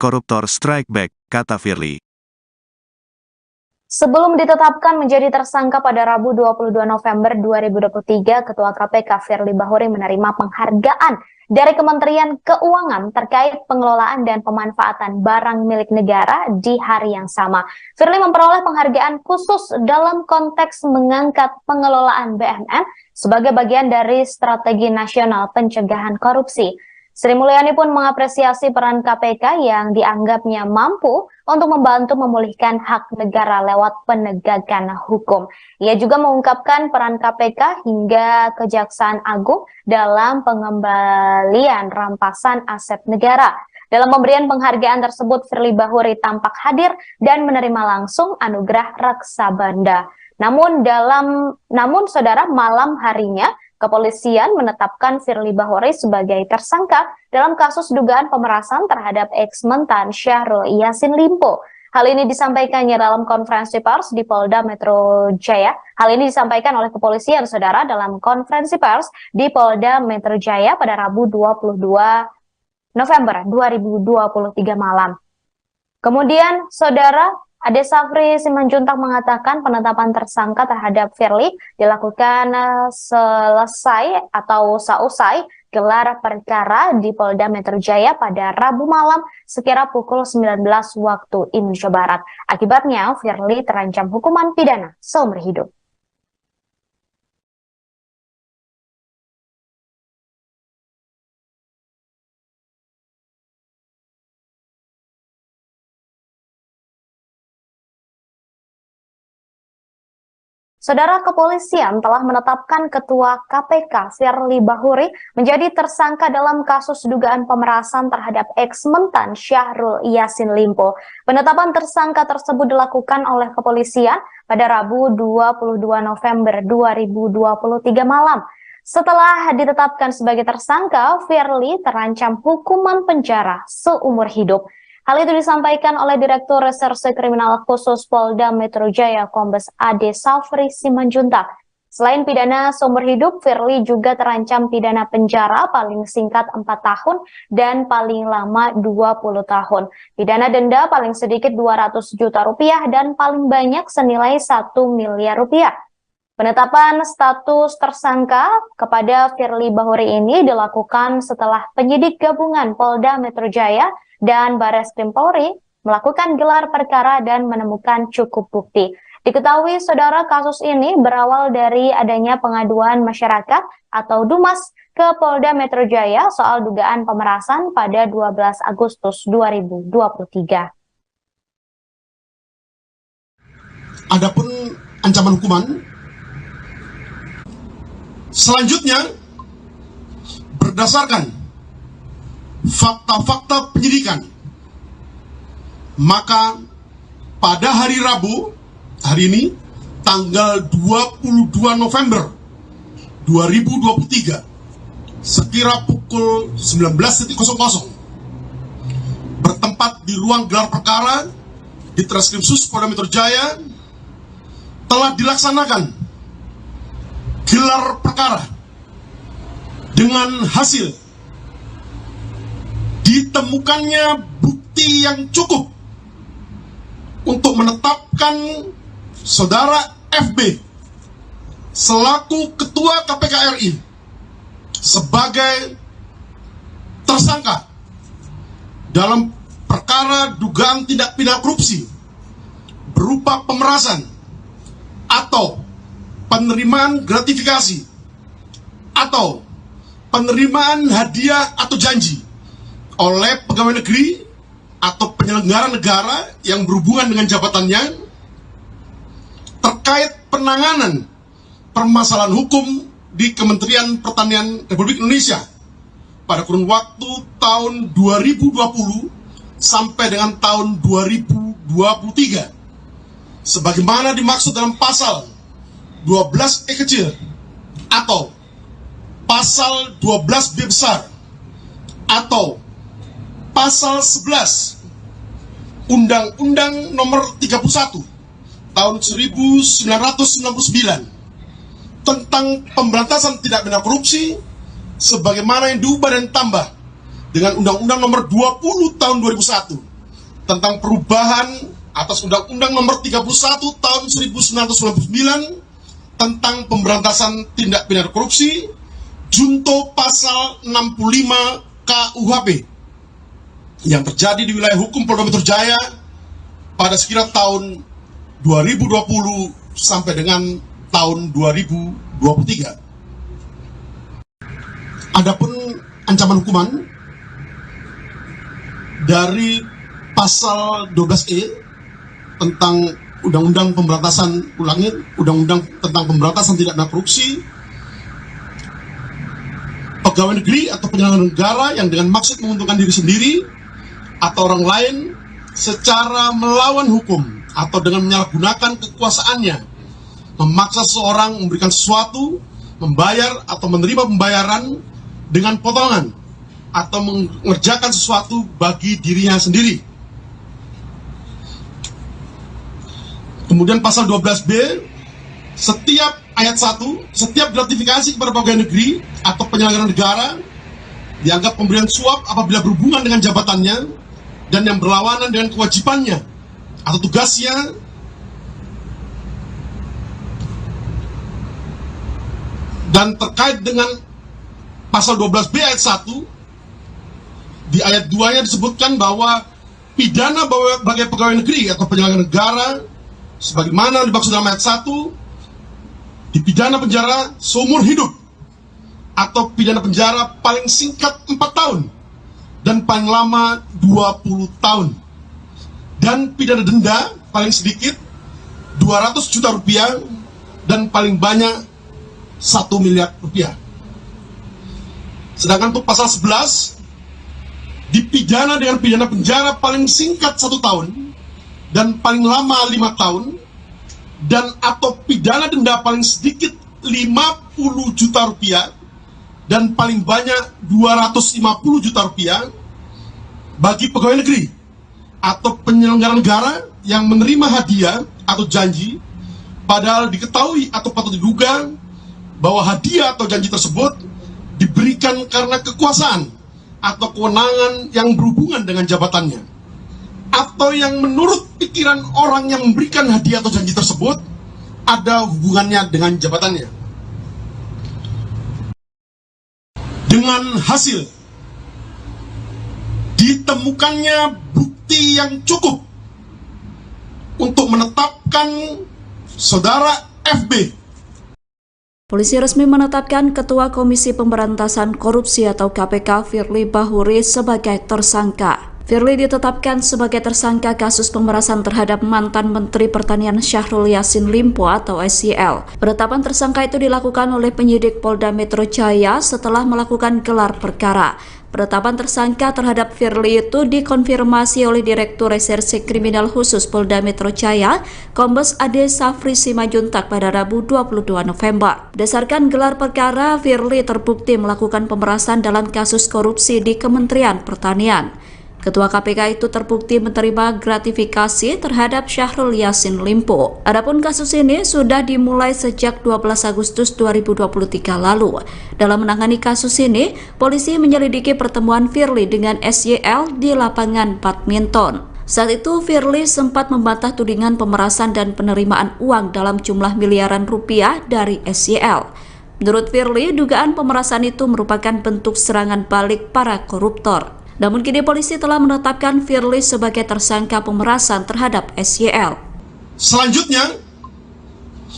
koruptor strike back, kata Firly. Sebelum ditetapkan menjadi tersangka pada Rabu 22 November 2023, Ketua KPK Firly Bahuri menerima penghargaan dari Kementerian Keuangan terkait pengelolaan dan pemanfaatan barang milik negara di hari yang sama. Firly memperoleh penghargaan khusus dalam konteks mengangkat pengelolaan BUMN sebagai bagian dari Strategi Nasional Pencegahan Korupsi. Sri Mulyani pun mengapresiasi peran KPK yang dianggapnya mampu untuk membantu memulihkan hak negara lewat penegakan hukum. Ia juga mengungkapkan peran KPK hingga Kejaksaan Agung dalam pengembalian rampasan aset negara. Dalam pemberian penghargaan tersebut, Firly Bahuri tampak hadir dan menerima langsung anugerah Raksabanda. Namun saudara, malam harinya kepolisian menetapkan Firly Bahuri sebagai tersangka dalam kasus dugaan pemerasan terhadap ex-mentan Syahrul Yassin Limpo. Hal ini disampaikannya dalam konferensi pers di Polda Metro Jaya. Hal ini disampaikan oleh kepolisian, saudara, dalam konferensi pers di Polda Metro Jaya pada Rabu 22 November 2023 malam. Kemudian, saudara, Ade Safri Simanjuntak mengatakan penetapan tersangka terhadap Firly dilakukan selesai atau seusai gelar perkara di Polda Metro Jaya pada Rabu malam sekira pukul 19 waktu Indonesia Barat. Akibatnya, Firly terancam hukuman pidana seumur hidup. Saudara, kepolisian telah menetapkan Ketua KPK Firly Bahuri menjadi tersangka dalam kasus dugaan pemerasan terhadap ex-mentan Syahrul Yassin Limpo. Penetapan tersangka tersebut dilakukan oleh kepolisian pada Rabu 22 November 2023 malam. Setelah ditetapkan sebagai tersangka, Firly terancam hukuman penjara seumur hidup. Hal itu disampaikan oleh Direktur Reserse Kriminal Khusus Polda Metro Jaya Kombes Ade Safri Simanjuntak. Selain pidana seumur hidup, Firly juga terancam pidana penjara paling singkat 4 tahun dan paling lama 20 tahun. Pidana denda paling sedikit 200 juta rupiah dan paling banyak senilai 1 miliar rupiah. Penetapan status tersangka kepada Firly Bahuri ini dilakukan setelah penyidik gabungan Polda Metro Jaya dan Barreskrim Polri melakukan gelar perkara dan menemukan cukup bukti. Diketahui, saudara, kasus ini berawal dari adanya pengaduan masyarakat atau DUMAS ke Polda Metro Jaya soal dugaan pemerasan pada 12 Agustus 2023. Adapun ancaman hukuman selanjutnya berdasarkan fakta-fakta penyidikan, maka pada hari Rabu, hari ini, tanggal 22 November 2023, sekira pukul 19.00, bertempat di ruang gelar perkara di Treskrimsus Polda Metro Jaya, telah dilaksanakan gelar perkara dengan hasil ditemukannya bukti yang cukup untuk menetapkan saudara FB selaku Ketua KPK RI sebagai tersangka dalam perkara dugaan tindak pidana korupsi berupa pemerasan atau penerimaan gratifikasi atau penerimaan hadiah atau janji oleh pegawai negeri atau penyelenggara negara yang berhubungan dengan jabatannya terkait penanganan permasalahan hukum di Kementerian Pertanian Republik Indonesia pada kurun waktu tahun 2020 sampai dengan tahun 2023 sebagaimana dimaksud dalam pasal 12E kecil atau pasal 12B besar atau pasal 11 Undang-Undang Nomor 31 Tahun 1999 tentang pemberantasan tindak pidana korupsi sebagaimana yang diubah dan tambah dengan Undang-Undang Nomor 20 Tahun 2001 tentang perubahan atas Undang-Undang Nomor 31 Tahun 1999 tentang pemberantasan tindak pidana korupsi, junto pasal 65 KUHP yang terjadi di wilayah hukum Polda Metro Jaya pada sekira tahun 2020 sampai dengan tahun 2023. Adapun ancaman hukuman dari pasal 12E tentang Undang-Undang Pemberantasan Undang-Undang tentang Pemberantasan Tindak Pidana Korupsi, pegawai negeri atau penyelenggara negara yang dengan maksud menguntungkan diri sendiri atau orang lain secara melawan hukum atau dengan menyalahgunakan kekuasaannya memaksa seseorang memberikan sesuatu, membayar atau menerima pembayaran dengan potongan atau mengerjakan sesuatu bagi dirinya sendiri. Kemudian pasal 12B, setiap ayat 1, setiap gratifikasi kepada pegawai negeri atau penyelenggara negara dianggap pemberian suap apabila berhubungan dengan jabatannya dan yang berlawanan dengan kewajibannya atau tugasnya dan terkait dengan pasal 12B ayat 1, di ayat 2-nya disebutkan bahwa pidana bagi pegawai negeri atau penyelenggara negara sebagaimana dimaksud dalam ayat 1, dipidana penjara seumur hidup atau pidana penjara paling singkat 4 tahun dan paling lama 20 tahun, dan pidana denda paling sedikit 200 juta rupiah dan paling banyak 1 miliar rupiah. Sedangkan untuk pasal 11, dipidana dengan pidana penjara paling singkat 1 tahun dan paling lama 5 tahun, dan atau pidana denda paling sedikit 50 juta rupiah dan paling banyak 250 juta rupiah bagi pegawai negeri atau penyelenggara negara yang menerima hadiah atau janji padahal diketahui atau patut diduga bahwa hadiah atau janji tersebut diberikan karena kekuasaan atau kewenangan yang berhubungan dengan jabatannya, atau yang menurut pikiran orang yang memberikan hadiah atau janji tersebut ada hubungannya dengan jabatannya. Dengan hasil ditemukannya bukti yang cukup untuk menetapkan saudara FB. Polisi resmi menetapkan Ketua Komisi Pemberantasan Korupsi atau KPK Firly Bahuri sebagai tersangka. Firly ditetapkan sebagai tersangka kasus pemerasan terhadap mantan Menteri Pertanian Syahrul Yassin Limpo atau SYL. Penetapan tersangka itu dilakukan oleh penyidik Polda Metro Jaya setelah melakukan gelar perkara. Penetapan tersangka terhadap Firly itu dikonfirmasi oleh Direktur Reserse Kriminal Khusus Polda Metro Jaya, Kombes Ade Safri Simajuntak pada Rabu 22 November. Berdasarkan gelar perkara, Firly terbukti melakukan pemerasan dalam kasus korupsi di Kementerian Pertanian. Ketua KPK itu terbukti menerima gratifikasi terhadap Syahrul Yassin Limpo. Adapun kasus ini sudah dimulai sejak 12 Agustus 2023 lalu. Dalam menangani kasus ini, polisi menyelidiki pertemuan Firly dengan SYL di lapangan badminton. Saat itu, Firly sempat membantah tudingan pemerasan dan penerimaan uang dalam jumlah miliaran rupiah dari SYL. Menurut Firly, dugaan pemerasan itu merupakan bentuk serangan balik para koruptor. Namun kini polisi telah menetapkan Firly sebagai tersangka pemerasan terhadap SYL. Selanjutnya,